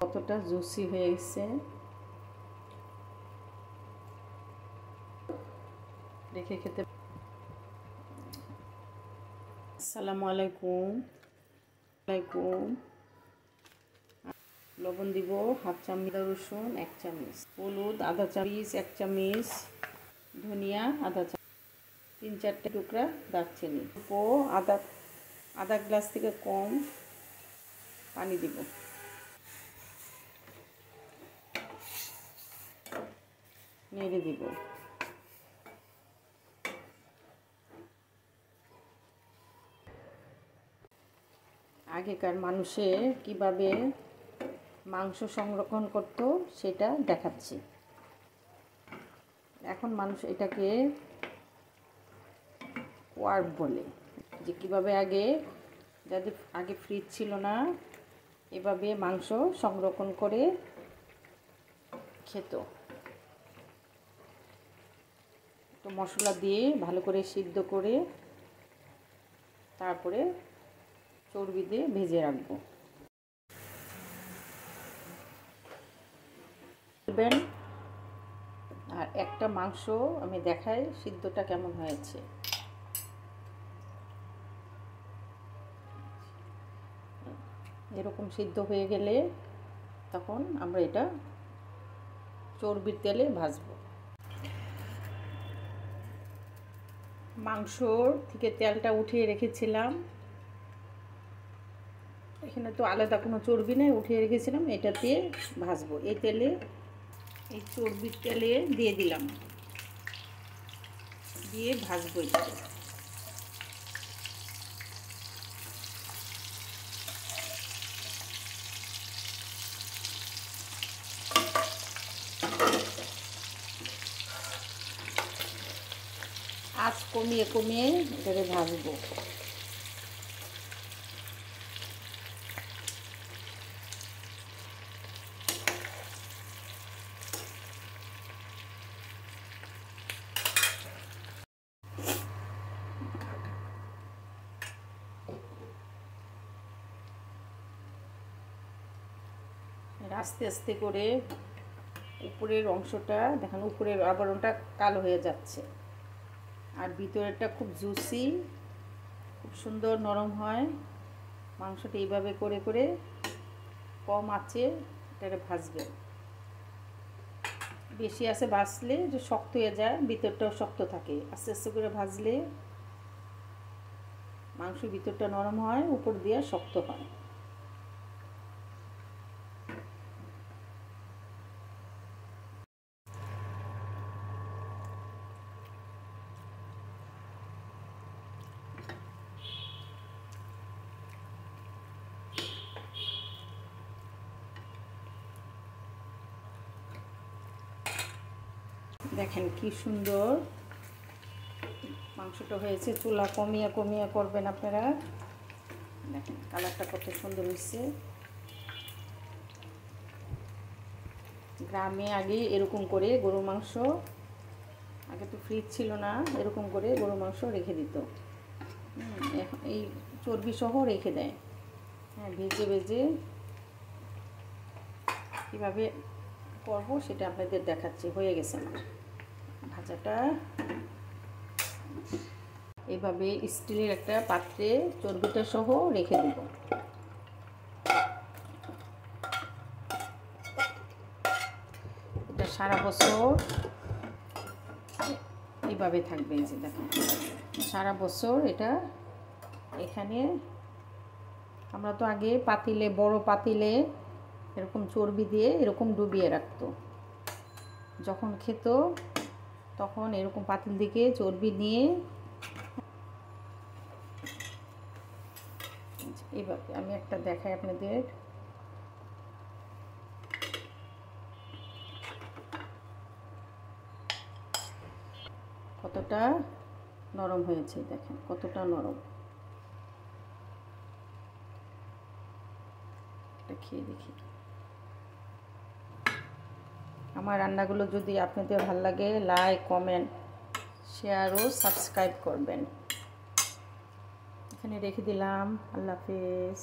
কতটা জুসি হয়ে গেছে, রেখে খেতে। আসসালামু আলাইকুম। লবণ দিব হাফ চামচ, রসুন 1 চামচ, হলুদ আধা চামচ, 1 চামচ, ধনিয়া আধা চামচ, 3-4টে টুকরা দারচিনি, আধা গ্লাস থেকে কম পানি দিব। নেড়ে দিব। আগেকার মানুষের কিভাবে মাংস সংরক্ষণ করতো সেটা দেখাচ্ছি। এখন মানুষ এটাকে কোয়ার্ব বলে, যে কিভাবে যাদের আগে ফ্রিজ ছিল না, এভাবে মাংস সংরক্ষণ করে খেত। তো মশলা দিয়ে ভালো করে সিদ্ধ করে তারপরে চর্বি দিয়ে ভেজে রাখবো। আর একটা মাংস আমি দেখাই সিদ্ধটা কেমন হয়েছে। এরকম সিদ্ধ হয়ে গেলে তখন আমরা এটা চর্বির তেলে ভাজবো। মাংসর থেকে তেলটা উঠিয়ে রেখেছিলাম, এখানে তো আলাদা কোনো চর্বি নেই, উঠিয়ে রেখেছিলাম, এটাতে ভাজবো। এই তেলে, এই চর্বির তেলে দিয়ে দিলাম, দিয়ে ভাজবো এটাকে। আঁচ কমিয়ে এটাকে ভাজবো। আস্তে আস্তে করে উপরের অংশটা দেখেন, উপরের আবরণটা কালো হয়ে যাচ্ছে, আর ভিতরেরটা খুব জুসি, খুব সুন্দর নরম হয়। মাংসটা এইভাবে করে কম আঁচে এটাকে ভাজবেন। বেশি আছে ভাজলে যে শক্ত হয়ে যায়, ভিতরটাও শক্ত থাকে। আস্তে আস্তে করে ভাজলে মাংস ভিতরটা নরম হয়, উপর দিয়ে শক্ত হয়। দেখেন কি সুন্দর মাংসটা হয়েছে। চুলা কমিয়ে করবেন আপনারা। দেখেন কালারটা কত সুন্দর হয়েছে। গ্রামে আগে এরকম করে গরুর মাংস, আগে তো ফ্রিজ ছিল না, এরকম করে গরুর মাংস রেখে দিত। এখন এই চর্বি সহ রেখে দেয়। হ্যাঁ, ভেজে কীভাবে করবো সেটা আপনাদের দেখাচ্ছি। হয়ে গেছে আমার ভাজাটা। এইভাবে স্টিলের একটা পাত্রে চর্বিটা সহ রেখে দেব। এটা সারা বছর এইভাবে থাকবে। এই যে দেখেন, সারা বছর এটা এখানে। আমরা তো আগে পাতিলে, বড় পাতিলে এরকম চর্বি দিয়ে এরকম ডুবিয়ে রাখতো। যখন খেত তখন এরকম পাতিল দিকে চর্বি নিয়ে এইভাবে, আমি একটা দেখাই আপনাদের। কতটা নরম হয়েছে দেখেন, কতটা নরম। এটা খেয়ে দেখি। আমার রান্নাগুলো যদি আপনাদের ভালো লাগে, লাইক, কমেন্ট, শেয়ার ও সাবস্ক্রাইব করবেন। এখানে রেখে দিলাম। আল্লাহ হাফেজ।